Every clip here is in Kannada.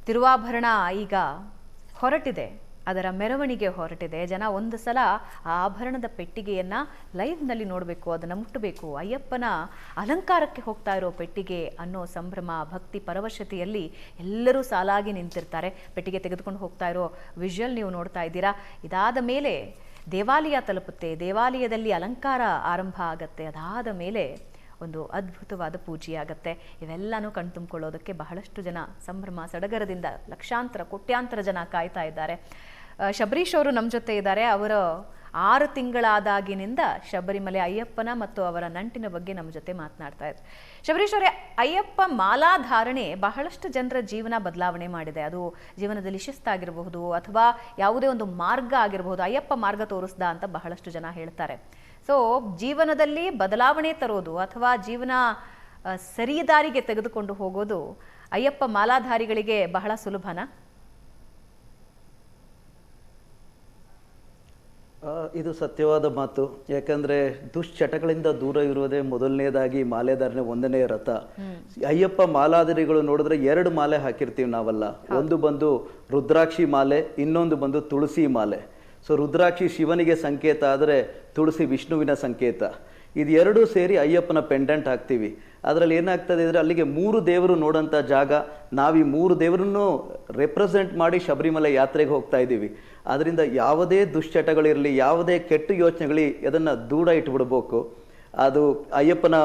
ತಿರುವಾಭರಣ ಈಗ ಹೊರಟಿದೆ, ಅದರ ಮೆರವಣಿಗೆ ಹೊರಟಿದೆ. ಜನ ಒಂದು ಸಲ ಆ ಆಭರಣದ ಪೆಟ್ಟಿಗೆಯನ್ನು ಲೈವ್ನಲ್ಲಿ ನೋಡಬೇಕು, ಅದನ್ನು ಮುಟ್ಟಬೇಕು. ಅಯ್ಯಪ್ಪನ ಅಲಂಕಾರಕ್ಕೆ ಹೋಗ್ತಾ ಇರೋ ಪೆಟ್ಟಿಗೆ ಅನ್ನೋ ಸಂಭ್ರಮ, ಭಕ್ತಿ ಪರವಶತೆಯಲ್ಲಿ ಎಲ್ಲರೂ ಸಾಲಾಗಿ ನಿಂತಿರ್ತಾರೆ. ಪೆಟ್ಟಿಗೆ ತೆಗೆದುಕೊಂಡು ಹೋಗ್ತಾ ಇರೋ ವಿಜುವಲ್ ನೀವು ನೋಡ್ತಾ ಇದ್ದೀರಾ. ಇದಾದ ಮೇಲೆ ದೇವಾಲಯ ತಲುಪುತ್ತೆ, ದೇವಾಲಯದಲ್ಲಿ ಅಲಂಕಾರ ಆರಂಭ ಆಗತ್ತೆ. ಅದಾದ ಮೇಲೆ ಒಂದು ಅದ್ಭುತವಾದ ಪೂಜೆ ಆಗತ್ತೆ. ಇವೆಲ್ಲನೂ ಕಣ್ತುಂಬಿಕೊಳ್ಳೋದಕ್ಕೆ ಬಹಳಷ್ಟು ಜನ ಸಂಭ್ರಮ ಸಡಗರದಿಂದ ಲಕ್ಷಾಂತರ ಕೋಟ್ಯಾಂತರ ಜನ ಕಾಯ್ತಾ ಇದ್ದಾರೆ. ಶಬರೀಶ್ ಅವರು ನಮ್ಮ ಜೊತೆ ಇದ್ದಾರೆ. ಅವರು 6 ತಿಂಗಳಾದಾಗಿನಿಂದ ಶಬರಿಮಲೆ ಅಯ್ಯಪ್ಪನ ಮತ್ತು ಅವರ ನಂಟಿನ ಬಗ್ಗೆ ನಮ್ಮ ಜೊತೆ ಮಾತನಾಡ್ತಾ ಇದ್ದಾರೆ. ಶಬರೀಶ್ ಅವರೇ, ಅಯ್ಯಪ್ಪ ಮಾಲಾಧಾರಣೆ ಬಹಳಷ್ಟು ಜನರ ಜೀವನ ಬದಲಾವಣೆ ಮಾಡಿದೆ. ಅದು ಜೀವನದಲ್ಲಿ ಶಿಸ್ತಾಗಿರಬಹುದು ಅಥವಾ ಯಾವುದೇ ಒಂದು ಮಾರ್ಗ ಆಗಿರಬಹುದು. ಅಯ್ಯಪ್ಪ ಮಾರ್ಗ ತೋರಿಸ್ದ ಅಂತ ಬಹಳಷ್ಟು ಜನ ಹೇಳ್ತಾರೆ. ಸೊ ಜೀವನದಲ್ಲಿ ಬದಲಾವಣೆ ತರೋದು ಅಥವಾ ಜೀವನ ಸರಿದಾರಿಗೆ ತೆಗೆದುಕೊಂಡು ಹೋಗೋದು ಅಯ್ಯಪ್ಪ ಮಾಲಾಧಾರಿಗಳಿಗೆ ಬಹಳ ಸುಲಭನಾ? ಇದು ಸತ್ಯವಾದ ಮಾತು. ಯಾಕಂದ್ರೆ ದುಶ್ಚಟಗಳಿಂದ ದೂರ ಇರುವುದೇ ಮೊದಲನೇದಾಗಿ ಮಾಲೆಧಾರಣೆ ಒಂದನೇ ರಥ. ಅಯ್ಯಪ್ಪ ಮಾಲಾಧಾರಿಗಳು ನೋಡಿದ್ರೆ 2 ಮಾಲೆ ಹಾಕಿರ್ತೀವಿ ನಾವಲ್ಲ. ಒಂದು ಬಂದು ರುದ್ರಾಕ್ಷಿ ಮಾಲೆ, ಇನ್ನೊಂದು ಬಂದು ತುಳಸಿ ಮಾಲೆ. ಸೊ ರುದ್ರಾಕ್ಷಿ ಶಿವನಿಗೆ ಸಂಕೇತ ಆದರೆ ತುಳಸಿ ವಿಷ್ಣುವಿನ ಸಂಕೇತ. ಇದು ಎರಡೂ ಸೇರಿ ಅಯ್ಯಪ್ಪನ ಪೆಂಡೆಂಟ್ ಹಾಕ್ತೀವಿ. ಅದರಲ್ಲಿ ಏನಾಗ್ತದೆ ಅಂದರೆ ಅಲ್ಲಿಗೆ 3 ದೇವರು ನೋಡೋಂಥ ಜಾಗ. ನಾವು ಈ 3 ದೇವರನ್ನು ರೆಪ್ರೆಸೆಂಟ್ ಮಾಡಿ ಶಬರಿಮಲೆ ಯಾತ್ರೆಗೆ ಹೋಗ್ತಾ ಇದ್ದೀವಿ. ಅದರಿಂದ ಯಾವುದೇ ದುಶ್ಚಟಗಳಿರಲಿ, ಯಾವುದೇ ಕೆಟ್ಟ ಯೋಚನೆಗಳಿ ಅದನ್ನು ದೂರ ಇಟ್ಬಿಡ್ಬೇಕು. ಅದು ಅಯ್ಯಪ್ಪನ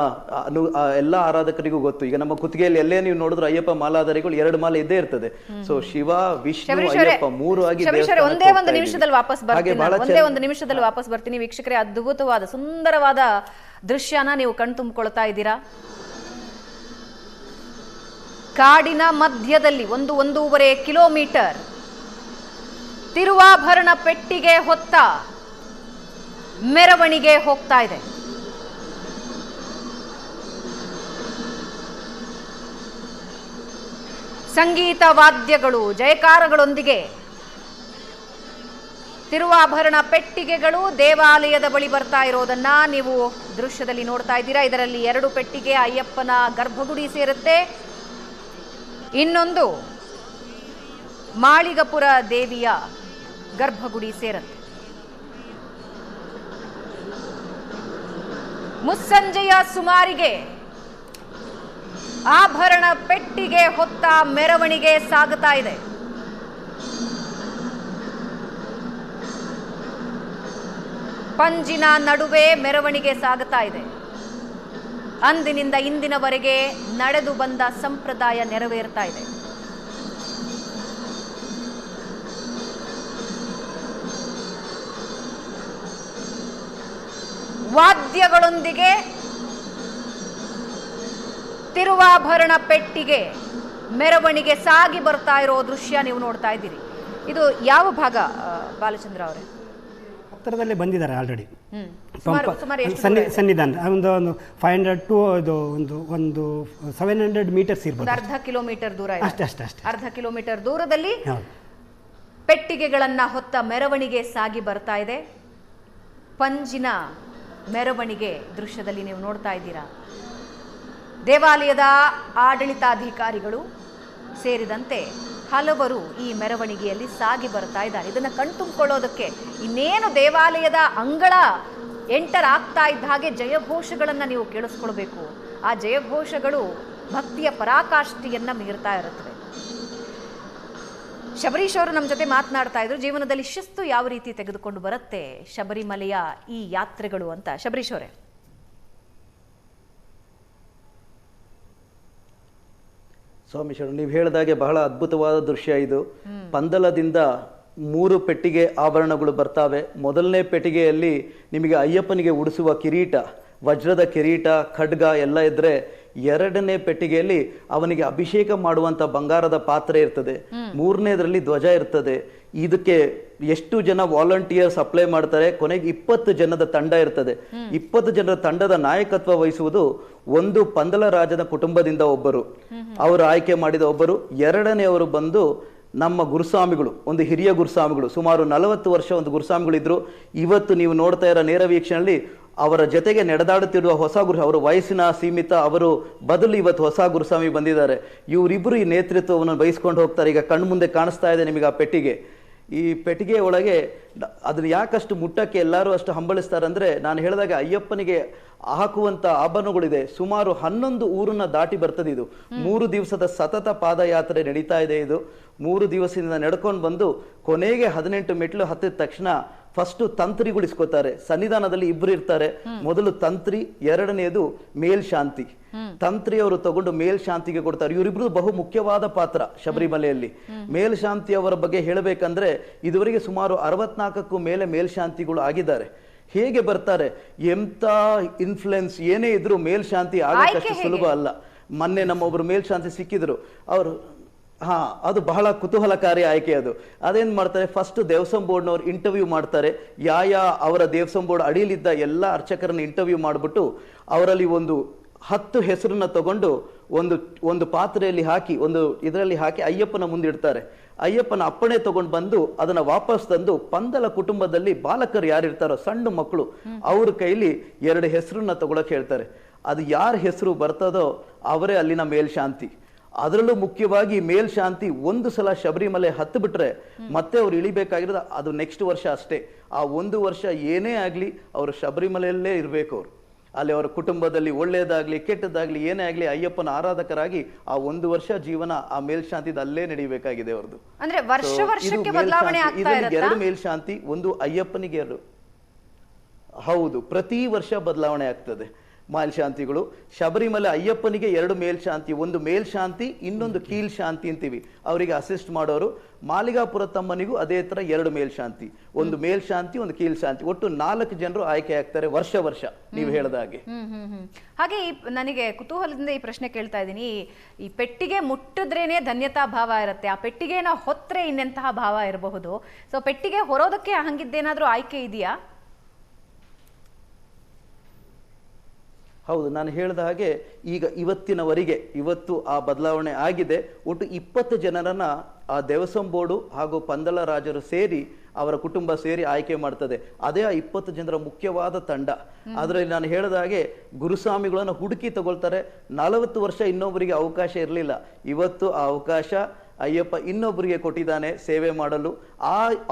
ಎಲ್ಲ ಆರಾಧಕರಿಗೂ ಗೊತ್ತು. ಈಗ ನಮ್ಮ ಕುತ್ತಿಗೆಯಲ್ಲಿ ಎಲ್ಲೇ ನೀವು ನೋಡಿದ್ರು ಅಯ್ಯಪ್ಪ ಮಾಲಾಧಾರಿಗಳು 2 ಮಾಲೆ ಇದ್ದೇ ಇರ್ತದೆ. ಸೊ ಶಿವ, ವಿಷ್ಣು, ಅಯ್ಯಪ್ಪ 3 ಆಗಿ ಒಂದೇ ಒಂದು ನಿಮಿಷದಲ್ಲಿ ವಾಪಸ್ ಬರ್ತೀನಿ. ವೀಕ್ಷಕರೇ, ಅದ್ಭುತವಾದ ಸುಂದರವಾದ ದೃಶ್ಯನ ನೀವು ಕಣ್ತುಂಬಿಕೊಳ್ತಾ ಇದ್ದೀರಾ. ಕಾಡಿನ ಮಧ್ಯದಲ್ಲಿ 1-1.5 ಕಿಲೋಮೀಟರ್ ತಿರುವಾಭರಣ ಪೆಟ್ಟಿಗೆ ಹೊತ್ತ ಮೆರವಣಿಗೆ ಹೋಗ್ತಾ ಇದೆ. ಸಂಗೀತ ವಾದ್ಯಗಳು, ಜಯಕಾರಗಳೊಂದಿಗೆ ತಿರುವಾಭರಣ ಪೆಟ್ಟಿಗೆಗಳು ದೇವಾಲಯದ ಬಳಿ ಬರ್ತಾ ಇರೋದನ್ನ ನೀವು ದೃಶ್ಯದಲ್ಲಿ ನೋಡ್ತಾ ಇದ್ದೀರಾ. ಇದರಲ್ಲಿ 2 ಪೆಟ್ಟಿಗೆ ಅಯ್ಯಪ್ಪನ ಗರ್ಭಗುಡಿ ಸೇರುತ್ತೆ, ಇನ್ನೊಂದು ಮಾಳಿಗಪುರ ದೇವಿಯ ಗರ್ಭಗುಡಿ ಸೇರುತ್ತೆ. ಮುಸ್ಸಂಜೆಯ ಸುಮಾರಿಗೆ ಆಭರಣ ಪೆಟ್ಟಿಗೆ ಹೊತ್ತ ಮೆರವಣಿಗೆ ಸಾಗುತ್ತಾ ಇದೆ. ಪಂಜಿನ ನಡುವೆ ಮೆರವಣಿಗೆ ಸಾಗುತ್ತಾ ಇದೆ. ಅಂದಿನಿಂದ ಇಂದಿನವರೆಗೆ ನಡೆದು ಬಂದ ಸಂಪ್ರದಾಯ ನೆರವೇರ್ತಾ ಇದೆ. ವಾದ್ಯಗಳೊಂದಿಗೆ ತಿರುವಾಭರಣ ಪೆಟ್ಟಿಗೆ ಮೆರವಣಿಗೆ ಸಾಗಿ ಬರ್ತಾ ಇರೋ ದೃಶ್ಯ ನೀವು ನೋಡ್ತಾ ಇದ್ದೀರಿ. ಇದು ಯಾವ ಭಾಗ ಬಾಲಚಂದ್ರ ಅವರೇ? ಹತ್ತಿರದಲ್ಲೇ ಬಂದಿದ್ದಾರೆ ಆಲ್ರೆಡಿ. ಸನ್ನಿಧಾನ ಒಂದು 500 ಟು ಒಂದು 700 ಮೀಟರ್ಸ್ ಇರ್ಬೋದು. ಅರ್ಧ ಕಿಲೋಮೀಟರ್ ದೂರ, ಅಷ್ಟೇ ಅರ್ಧ ಕಿಲೋಮೀಟರ್ ದೂರದಲ್ಲಿ ಪೆಟ್ಟಿಗೆಗಳನ್ನ ಹೊತ್ತ ಮೆರವಣಿಗೆ ಸಾಗಿ ಬರ್ತಾ ಇದೆ. ಪಂಜಿನ ಮೆರವಣಿಗೆ ದೃಶ್ಯದಲ್ಲಿ ನೀವು ನೋಡ್ತಾ ಇದ್ದೀರಾ. ದೇವಾಲಯದ ಆಡಳಿತಾಧಿಕಾರಿಗಳು ಸೇರಿದಂತೆ ಹಲವರು ಈ ಮೆರವಣಿಗೆಯಲ್ಲಿ ಸಾಗಿ ಬರ್ತಾ ಇದ್ದಾರೆ. ಇದನ್ನು ಕಣ್ತುಂಬಿಕೊಳ್ಳೋದಕ್ಕೆ ಇನ್ನೇನು ದೇವಾಲಯದ ಅಂಗಳ ಎಂಟರ್ ಆಗ್ತಾ ಇದ್ದ ಹಾಗೆ ಜಯಘೋಷಗಳನ್ನು ನೀವು ಕೇಳಿಸ್ಕೊಳ್ಬೇಕು. ಆ ಜಯಘೋಷಗಳು ಭಕ್ತಿಯ ಪರಾಕಾಷ್ಠೆಯನ್ನ ಮೀರ್ತಾ ಇರುತ್ತವೆ. ಶಬರೀಶ್ ಅವರು ನಮ್ಮ ಜೊತೆ ಮಾತನಾಡ್ತಾ ಇದ್ರು, ಜೀವನದಲ್ಲಿ ಶಿಸ್ತು ಯಾವ ರೀತಿ ತೆಗೆದುಕೊಂಡು ಬರುತ್ತೆ ಶಬರಿಮಲೆಯ ಈ ಯಾತ್ರೆಗಳು ಅಂತ. ಶಬರೀಶ್ ಅವರೇ, ಸ್ವಾಮಿ ಶರಣ, ನೀವು ಹೇಳಿದಾಗೆ ಬಹಳ ಅದ್ಭುತವಾದ ದೃಶ್ಯ ಇದು. ಪಂದಲದಿಂದ 3 ಪೆಟ್ಟಿಗೆ ಆಭರಣಗಳು ಬರ್ತಾವೆ. ಮೊದಲನೇ ಪೆಟ್ಟಿಗೆಯಲ್ಲಿ ನಿಮಗೆ ಅಯ್ಯಪ್ಪನಿಗೆ ಉಡಿಸುವ ಕಿರೀಟ, ವಜ್ರದ ಕಿರೀಟ, ಖಡ್ಗ ಎಲ್ಲ ಇದ್ರೆ, 2ನೇ ಪೆಟ್ಟಿಗೆಯಲ್ಲಿ ಅವನಿಗೆ ಅಭಿಷೇಕ ಮಾಡುವಂತ ಬಂಗಾರದ ಪಾತ್ರೆ ಇರ್ತದೆ. 3ನೇದ್ರಲ್ಲಿ ಧ್ವಜ ಇರ್ತದೆ. ಇದಕ್ಕೆ ಎಷ್ಟು ಜನ ವಾಲಂಟಿಯರ್ಸ್ ಅಪ್ಲೈ ಮಾಡ್ತಾರೆ, ಕೊನೆಗೆ 20 ಜನದ ತಂಡ ಇರ್ತದೆ. 20 ಜನರ ತಂಡದ ನಾಯಕತ್ವ ವಹಿಸುವುದು ಒಂದು ಪಂದಲ ರಾಜನ ಕುಟುಂಬದಿಂದ ಒಬ್ಬರು, ಅವರು ಆಯ್ಕೆ ಮಾಡಿದ ಒಬ್ಬರು. 2ನೇವರು ಬಂದು ನಮ್ಮ ಗುರುಸ್ವಾಮಿಗಳು, ಒಂದು ಹಿರಿಯ ಗುರುಸ್ವಾಮಿಗಳು, ಸುಮಾರು 40 ವರ್ಷ ಒಂದು ಗುರುಸ್ವಾಮಿಗಳಿದ್ರು. ಇವತ್ತು ನೀವು ನೋಡ್ತಾ ಇರೋ ನೇರ ವೀಕ್ಷಣೆಯಲ್ಲಿ ಅವರ ಜೊತೆಗೆ ನಡೆದಾಡುತ್ತಿರುವ ಹೊಸ ಗುರು, ಅವರ ವಯಸ್ಸಿನ ಸೀಮಿತ, ಅವರು ಬದಲು ಇವತ್ತು ಹೊಸ ಗುರುಸ್ವಾಮಿ ಬಂದಿದ್ದಾರೆ. ಇವರಿಬ್ಬರು ಈ ನೇತೃತ್ವವನ್ನು ವಹಿಸ್ಕೊಂಡು ಹೋಗ್ತಾರೆ. ಈಗ ಕಣ್ಣು ಮುಂದೆ ಕಾಣಿಸ್ತಾ ಇದೆ ನಿಮಗೆ ಆ ಪೆಟ್ಟಿಗೆ. ಈ ಪೆಟ್ಟಿಗೆ ಒಳಗೆ ಅದನ್ನ ಯಾಕಷ್ಟು ಮುಟ್ಟಕ್ಕೆ ಎಲ್ಲರೂ ಅಷ್ಟು ಹಂಬಲಿಸ್ತಾರೆ ಅಂದರೆ, ನಾನು ಹೇಳಿದಾಗ ಅಯ್ಯಪ್ಪನಿಗೆ ಹಾಕುವಂಥ ಆಭರಣಗಳಿದೆ. ಸುಮಾರು 11 ಊರನ್ನ ದಾಟಿ ಬರ್ತದೆ ಇದು. 3 ದಿವಸದ ಸತತ ಪಾದಯಾತ್ರೆ ನಡೀತಾ ಇದೆ ಇದು. 3 ದಿವಸದಿಂದ ನಡ್ಕೊಂಡು ಬಂದು ಕೊನೆಗೆ 18 ಮೆಟ್ಲು ಹತ್ತಿದ ತಕ್ಷಣ ಫಸ್ಟ್ ತಂತ್ರಿಗಳಿಸ್ಕೋತಾರೆ. ಸನ್ನಿಧಾನದಲ್ಲಿ ಇಬ್ರು ಇರ್ತಾರೆ. ಮೊದಲು ತಂತ್ರಿ, ಎರಡನೆಯದು ಮೇಲ್ಶಾಂತಿ. ತಂತ್ರಿಯವರು ತಗೊಂಡು ಮೇಲ್ಶಾಂತಿಗೆ ಕೊಡ್ತಾರೆ. ಇವರಿಬ್ರು ಬಹು ಮುಖ್ಯವಾದ ಪಾತ್ರ ಶಬರಿಮಲೆಯಲ್ಲಿ. ಮೇಲ್ಶಾಂತಿ ಅವರ ಬಗ್ಗೆ ಹೇಳಬೇಕಂದ್ರೆ ಇದುವರೆಗೆ ಸುಮಾರು 64ಕ್ಕೂ ಮೇಲೆ ಮೇಲ್ಶಾಂತಿಗಳು ಆಗಿದ್ದಾರೆ. ಹೇಗೆ ಬರ್ತಾರೆ, ಎಂತ ಇನ್ಫ್ಲುಯೆನ್ಸ್ ಏನೇ ಇದ್ರು ಮೇಲ್ಶಾಂತಿ ಆಗಕ್ಕಷ್ಟು ಸುಲಭ ಅಲ್ಲ. ಮೊನ್ನೆ ನಮ್ಮೊಬ್ರು ಮೇಲ್ಶಾಂತಿ ಸಿಕ್ಕಿದ್ರು. ಅವರು ಅದು ಬಹಳ ಕುತೂಹಲಕಾರಿ ಆಯ್ಕೆ. ಅದೇನ್ ಮಾಡ್ತಾರೆ, ಫಸ್ಟ್ ದೇವಸ್ಥಾನ ಬೋರ್ಡ್ನವ್ರು ಇಂಟರ್ವ್ಯೂ ಮಾಡ್ತಾರೆ. ಅವರ ದೇವಸ್ಥಾನ ಬೋರ್ಡ್ ಅಡಿಯಲಿದ್ದ ಎಲ್ಲ ಅರ್ಚಕರನ್ನ ಇಂಟರ್ವ್ಯೂ ಮಾಡ್ಬಿಟ್ಟು ಅವರಲ್ಲಿ ಒಂದು 10 ಹೆಸರನ್ನ ತಗೊಂಡು ಒಂದು ಪಾತ್ರೆಯಲ್ಲಿ ಹಾಕಿ, ಇದರಲ್ಲಿ ಹಾಕಿ ಅಯ್ಯಪ್ಪನ ಮುಂದಿಡ್ತಾರೆ. ಅಯ್ಯಪ್ಪನ ಅಪ್ಪಣೆ ತಗೊಂಡು ಬಂದು ಅದನ್ನ ವಾಪಸ್ ತಂದು ಪಂದಳ ಕುಟುಂಬದಲ್ಲಿ ಬಾಲಕರು ಯಾರಿರ್ತಾರೋ, ಸಣ್ಣ ಮಕ್ಕಳು, ಅವ್ರ ಕೈಲಿ 2 ಹೆಸರನ್ನ ತಗೊಳಕ್ ಹೇಳ್ತಾರೆ. ಅದು ಯಾರ ಹೆಸರು ಬರ್ತದೋ ಅವರೇ ಅಲ್ಲಿನ ಮೇಲ್ಶಾಂತಿ. ಅದರಲ್ಲೂ ಮುಖ್ಯವಾಗಿ ಮೇಲ್ಶಾಂತಿ ಒಂದು ಸಲ ಶಬರಿಮಲೆ ಹತ್ತು ಬಿಟ್ರೆ ಮತ್ತೆ ಅವ್ರು ಇಳಿಬೇಕಾಗಿರೋದು ಅದು ನೆಕ್ಸ್ಟ್ ವರ್ಷ ಅಷ್ಟೇ. ಆ 1 ವರ್ಷ ಏನೇ ಆಗ್ಲಿ ಅವರು ಶಬರಿಮಲೆಯಲ್ಲೇ ಇರ್ಬೇಕು. ಅವರು ಅಲ್ಲಿ ಅವರ ಕುಟುಂಬದಲ್ಲಿ ಒಳ್ಳೇದಾಗ್ಲಿ ಕೆಟ್ಟದಾಗ್ಲಿ ಏನೇ ಆಗ್ಲಿ ಅಯ್ಯಪ್ಪನ ಆರಾಧಕರಾಗಿ ಆ 1 ವರ್ಷ ಜೀವನ ಆ ಮೇಲ್ಶಾಂತಿದ ಅಲ್ಲೇ ನಡೀಬೇಕಾಗಿದೆ ಅವ್ರದ್ದು. ಅಂದ್ರೆ ವರ್ಷ ವರ್ಷಕ್ಕೆ ಬದಲಾವಣೆ ಆಗ್ತಾ ಇರುತ್ತಾ? 2 ಮೇಲ್ಶಾಂತಿ, ಒಂದು ಅಯ್ಯಪ್ಪನಿಗೆ 2. ಹೌದು, ಪ್ರತಿ ವರ್ಷ ಬದಲಾವಣೆ ಆಗ್ತದೆ ಮೇಲ್ಶಾಂತಿಗಳು. ಶಬರಿಮಲೆ ಅಯ್ಯಪ್ಪನಿಗೆ 2 ಮೇಲ್ಶಾಂತಿ, ಒಂದು ಮೇಲ್ಶಾಂತಿ, ಇನ್ನೊಂದು ಕೀಲ್ ಶಾಂತಿ ಅಂತೀವಿ, ಅವರಿಗೆ ಅಸಿಸ್ಟ್ ಮಾಡೋರು. ಮಾಲಿಗಾಪುರ ತಮ್ಮನಿಗೂ ಅದೇ ತರ 2 ಮೇಲ್ಶಾಂತಿ, ಒಂದು ಮೇಲ್ಶಾಂತಿ, ಒಂದು ಕೀಲ್ ಶಾಂತಿ, ಒಟ್ಟು 4 ಜನರು ಆಯ್ಕೆ ಆಗ್ತಾರೆ ವರ್ಷ. ನೀವು ಹೇಳಿದ ಹಾಗೆ. ಹಾಗೆ ನನಗೆ ಕುತೂಹಲದಿಂದ ಈ ಪ್ರಶ್ನೆ ಕೇಳ್ತಾ ಇದ್ದೀನಿ. ಈ ಪೆಟ್ಟಿಗೆ ಮುಟ್ಟಿದ್ರೇನೆ ಧನ್ಯತಾ ಭಾವ ಇರುತ್ತೆ, ಆ ಪೆಟ್ಟಿಗೆನ ಹೊತ್ತರೆ ಇನ್ನೆಂತಹ ಭಾವ ಇರಬಹುದು. ಸೊ ಪೆಟ್ಟಿಗೆ ಹೊರೋದಕ್ಕೆ ಹಂಗಿದ್ದೇನಾದ್ರೂ ಆಯ್ಕೆ ಇದೆಯಾ? ಹೌದು, ನಾನು ಹೇಳಿದ ಹಾಗೆ ಈಗ ಇವತ್ತು ಆ ಬದಲಾವಣೆ ಆಗಿದೆ. ಒಟ್ಟು 20 ಜನರನ್ನ ಆ ದೇವಸ್ವಂ ಬೋರ್ಡು ಹಾಗೂ ಪಂದಳ ರಾಜರು ಸೇರಿ, ಅವರ ಕುಟುಂಬ ಸೇರಿ ಆಯ್ಕೆ ಮಾಡ್ತದೆ. ಅದೇ ಆ 20 ಜನರ ಮುಖ್ಯವಾದ ತಂಡ. ಅದರಲ್ಲಿ ನಾನು ಹೇಳಿದ ಹಾಗೆ ಗುರುಸ್ವಾಮಿಗಳನ್ನು ಹುಡುಕಿ ತಗೊಳ್ತಾರೆ. 40 ವರ್ಷ ಇನ್ನೊಬ್ಬರಿಗೆ ಅವಕಾಶ ಇರಲಿಲ್ಲ. ಇವತ್ತು ಆ ಅವಕಾಶ ಅಯ್ಯಪ್ಪ ಇನ್ನೊಬ್ಬರಿಗೆ ಕೊಟ್ಟಿದ್ದಾನೆ ಸೇವೆ ಮಾಡಲು.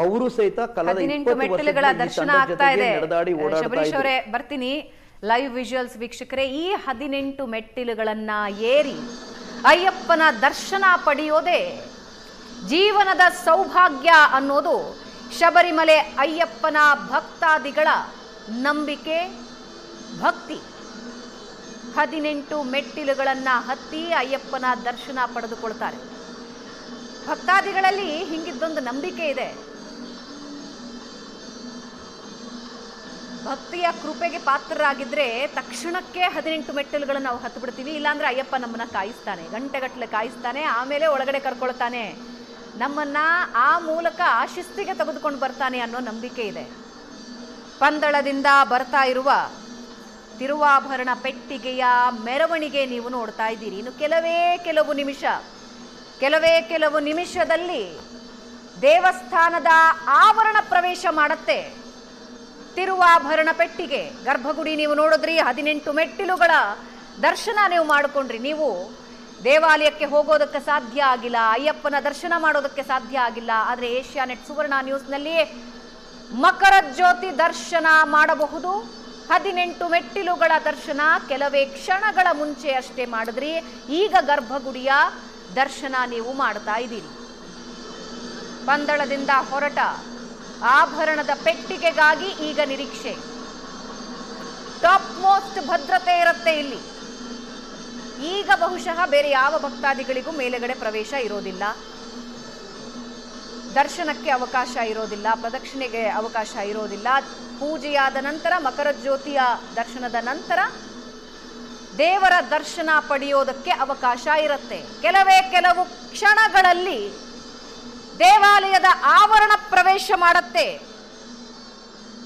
ಅವರು ಸಹಿತ ಕಳೆದ 20 ಮೆಟ್ಟಿಲುಗಳ ದರ್ಶನ ಆಗ್ತಾ ಇದೆ. ನಡೆದಾಡಿ ಓಡಾಡ್ತಾ ಬರ್ತೀನಿ ಲೈವ್ ವಿಜುವಲ್ಸ್ ವೀಕ್ಷಕರೇ. ಈ 18 ಮೆಟ್ಟಿಲುಗಳನ್ನ ಏರಿ ಅಯ್ಯಪ್ಪನ ದರ್ಶನ ಪಡೆಯೋದೇ ಜೀವನದ ಸೌಭಾಗ್ಯ ಅನ್ನೋದು ಶಬರಿಮಲೆ ಅಯ್ಯಪ್ಪನ ಭಕ್ತಾದಿಗಳ ನಂಬಿಕೆ, ಭಕ್ತಿ. 18 ಮೆಟ್ಟಿಲುಗಳನ್ನ ಹತ್ತಿ ಅಯ್ಯಪ್ಪನ ದರ್ಶನ ಪಡೆದುಕೊಳ್ತಾರೆ. ಭಕ್ತಾದಿಗಳಲ್ಲಿ ಹಿಂಗಿದ್ದೊಂದು ನಂಬಿಕೆ ಇದೆ, ಭಕ್ತಿಯ ಕೃಪೆಗೆ ಪಾತ್ರರಾಗಿದ್ರೆ ತಕ್ಷಣಕ್ಕೆ 18 ಮೆಟ್ಟಿಲುಗಳನ್ನು ನಾವು ಹತ್ತು ಬಿಡ್ತೀವಿ. ಇಲ್ಲಾಂದ್ರೆ ಅಯ್ಯಪ್ಪ ನಮ್ಮನ್ನ ಕಾಯಿಸ್ತಾನೆ, ಗಂಟೆಗಟ್ಟಲೆ ಕಾಯಿಸ್ತಾನೆ, ಆಮೇಲೆ ಒಳಗಡೆ ಕರ್ಕೊಳ್ತಾನೆ, ನಮ್ಮನ್ನ ಆ ಮೂಲಕ ಶಿಸ್ತಿಗೆ ತೆಗೆದುಕೊಂಡು ಬರ್ತಾನೆ ಅನ್ನೋ ನಂಬಿಕೆ ಇದೆ. ಪಂದಳದಿಂದ ಬರ್ತಾ ಇರುವ ತಿರುವಾಭರಣ ಪೆಟ್ಟಿಗೆಯ ಮೆರವಣಿಗೆ ನೀವು ನೋಡ್ತಾ ಇದ್ದೀರಿ. ಇನ್ನು ಕೆಲವೇ ಕೆಲವು ನಿಮಿಷದಲ್ಲಿ ದೇವಸ್ಥಾನದ ಆವರಣ ಪ್ರವೇಶ ಮಾಡುತ್ತೆ ತಿರುವಾಭರಣ ಪೆಟ್ಟಿಗೆ. ಗರ್ಭಗುಡಿ ನೀವು ನೋಡಿದ್ರಿ, 18 ಮೆಟ್ಟಿಲುಗಳ ದರ್ಶನ ನೀವು ಮಾಡಿಕೊಂಡ್ರಿ. ನೀವು ದೇವಾಲಯಕ್ಕೆ ಹೋಗೋದಕ್ಕೆ ಸಾಧ್ಯ ಆಗಿಲ್ಲ, ಅಯ್ಯಪ್ಪನ ದರ್ಶನ ಮಾಡೋದಕ್ಕೆ ಸಾಧ್ಯ ಆಗಿಲ್ಲ. ಆದರೆ ಏಷ್ಯಾನೆಟ್ ಸುವರ್ಣ ನ್ಯೂಸ್ನಲ್ಲಿ ಮಕರ ಜ್ಯೋತಿ ದರ್ಶನ ಮಾಡಬಹುದು. 18 ಮೆಟ್ಟಿಲುಗಳ ದರ್ಶನ ಕೆಲವೇ ಕ್ಷಣಗಳ ಮುಂಚೆ ಅಷ್ಟೇ ಮಾಡಿದ್ರಿ. ಈಗ ಗರ್ಭಗುಡಿಯ ದರ್ಶನ ನೀವು ಮಾಡ್ತಾ ಇದ್ದೀರಿ. ಪಂದಳದಿಂದ ಹೊರಟ ಆಭರಣದ ಪೆಟ್ಟಿಗೆಗಾಗಿ ಈಗ ನಿರೀಕ್ಷೆ. ಟಾಪ್ ಮೋಸ್ಟ್ ಭದ್ರತೆ ಇರುತ್ತೆ ಇಲ್ಲಿ. ಈಗ ಬಹುಶಃ ಬೇರೆ ಯಾವ ಭಕ್ತಾದಿಗಳಿಗೂ ಮೇಲೆಗಡೆ ಪ್ರವೇಶ ಇರೋದಿಲ್ಲ, ದರ್ಶನಕ್ಕೆ ಅವಕಾಶ ಇರೋದಿಲ್ಲ, ಪ್ರದಕ್ಷಿಣೆಗೆ ಅವಕಾಶ ಇರೋದಿಲ್ಲ. ಪೂಜೆಯಾದ ನಂತರ, ಮಕರ ಜ್ಯೋತಿಯ ದರ್ಶನದ ನಂತರ ದೇವರ ದರ್ಶನ ಪಡೆಯೋದಕ್ಕೆ ಅವಕಾಶ ಇರುತ್ತೆ. ಕೆಲವು ಕ್ಷಣಗಳಲ್ಲಿ ದೇವಾಲಯದ ಆವರಣ ಪ್ರವೇಶ ಮಾಡುತ್ತೆ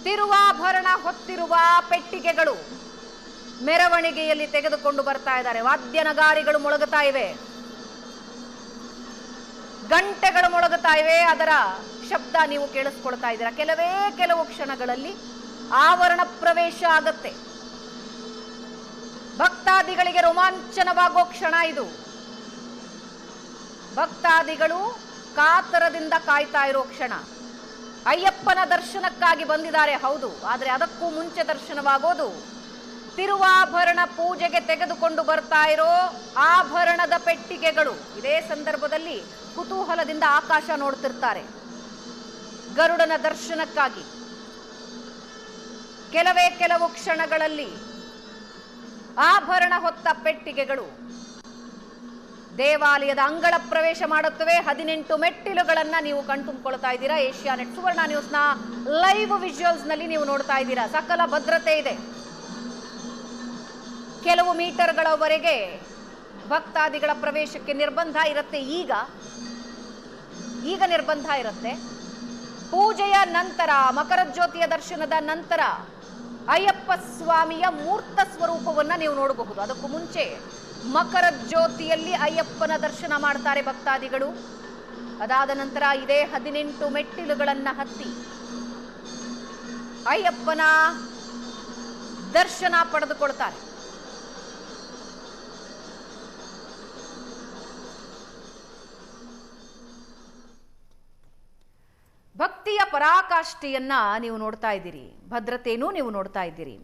ತಿರುವಾಭರಣ ಹೊತ್ತಿರುವ ಪೆಟ್ಟಿಗೆಗಳು. ಮೆರವಣಿಗೆಯಲ್ಲಿ ತೆಗೆದುಕೊಂಡು ಬರ್ತಾ ಇದ್ದಾರೆ. ವಾದ್ಯ ನಗಾರಿಗಳು ಮೊಳಗುತ್ತಾ ಇವೆ, ಗಂಟೆಗಳು ಮೊಳಗುತ್ತಾ ಇವೆ, ಅದರ ಶಬ್ದ ನೀವು ಕೇಳಿಸ್ಕೊಳ್ತಾ ಇದ್ದೀರಾ. ಕೆಲವು ಕ್ಷಣಗಳಲ್ಲಿ ಆವರಣ ಪ್ರವೇಶ ಆಗತ್ತೆ. ಭಕ್ತಾದಿಗಳಿಗೆ ರೋಮಾಂಚನವಾಗೋ ಕ್ಷಣ ಇದು. ಭಕ್ತಾದಿಗಳು ಕಾತರದಿಂದ ಕಾಯ್ತಾ ಇರೋ ಕ್ಷಣ. ಅಯ್ಯಪ್ಪನ ದರ್ಶನಕ್ಕಾಗಿ ಬಂದಿದ್ದಾರೆ, ಹೌದು, ಆದರೆ ಅದಕ್ಕೂ ಮುಂಚೆ ದರ್ಶನವಾಗೋದು ತಿರುವಾಭರಣ ಪೂಜೆಗೆ ತೆಗೆದುಕೊಂಡು ಬರ್ತಾ ಇರೋ ಆಭರಣದ ಪೆಟ್ಟಿಗೆಗಳು. ಇದೇ ಸಂದರ್ಭದಲ್ಲಿ ಕುತೂಹಲದಿಂದ ಆಕಾಶ ನೋಡ್ತಿರ್ತಾರೆ ಗರುಡನ ದರ್ಶನಕ್ಕಾಗಿ. ಕೆಲವು ಕ್ಷಣಗಳಲ್ಲಿ ಆಭರಣ ಹೊತ್ತ ಪೆಟ್ಟಿಗೆಗಳು ದೇವಾಲಯದ ಅಂಗಳ ಪ್ರವೇಶ ಮಾಡುತ್ತವೆ. 18 ಮೆಟ್ಟಿಲುಗಳನ್ನ ನೀವು ಕಣ್ತುಂಬಿಕೊಳ್ತಾ ಇದ್ದೀರಾ. ಏಷ್ಯಾನೆಟ್ ಸುವರ್ಣ ನ್ಯೂಸ್ನ ಲೈವ್ ವಿಜುವಲ್ಸ್ ನಲ್ಲಿ ನೀವು ನೋಡ್ತಾ ಇದ್ದೀರಾ. ಸಕಲ ಭದ್ರತೆ ಇದೆ. ಕೆಲವು ಮೀಟರ್ಗಳವರೆಗೆ ಭಕ್ತಾದಿಗಳ ಪ್ರವೇಶಕ್ಕೆ ನಿರ್ಬಂಧ ಇರುತ್ತೆ. ಈಗ ನಿರ್ಬಂಧ ಇರುತ್ತೆ. ಪೂಜೆಯ ನಂತರ, ಮಕರ ಜ್ಯೋತಿಯ ದರ್ಶನದ ನಂತರ ಅಯ್ಯಪ್ಪ ಸ್ವಾಮಿಯ ಮೂರ್ತ ಸ್ವರೂಪವನ್ನ ನೀವು ನೋಡಬಹುದು. ಅದಕ್ಕೂ ಮುಂಚೆ ಮಕರ ಜ್ಯೋತಿಯಲ್ಲಿ ಅಯ್ಯಪ್ಪನ ದರ್ಶನ ಮಾಡ್ತಾರೆ ಭಕ್ತಾದಿಗಳು. ಅದಾದ ನಂತರ ಇದೇ 18 ಮೆಟ್ಟಿಲುಗಳನ್ನ ಹತ್ತಿ ಅಯ್ಯಪ್ಪನ ದರ್ಶನ ಪಡೆದುಕೊಳ್ತಾರೆ. ಭಕ್ತಿಯ ಪರಾಕಾಷ್ಠೆಯನ್ನ ನೀವು ನೋಡ್ತಾ ಇದ್ದೀರಿ, ಭದ್ರತೆಯನ್ನು ನೀವು ನೋಡ್ತಾ ಇದ್ದೀರಿ.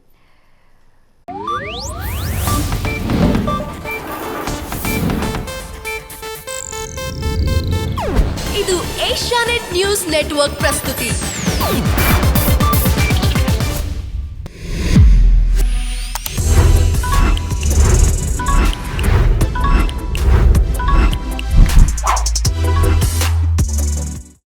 ಇದು ಏಷ್ಯಾನೆಟ್ ನ್ಯೂಸ್ ನೆಟ್ವರ್ಕ್ ಪ್ರಸ್ತುತಿ.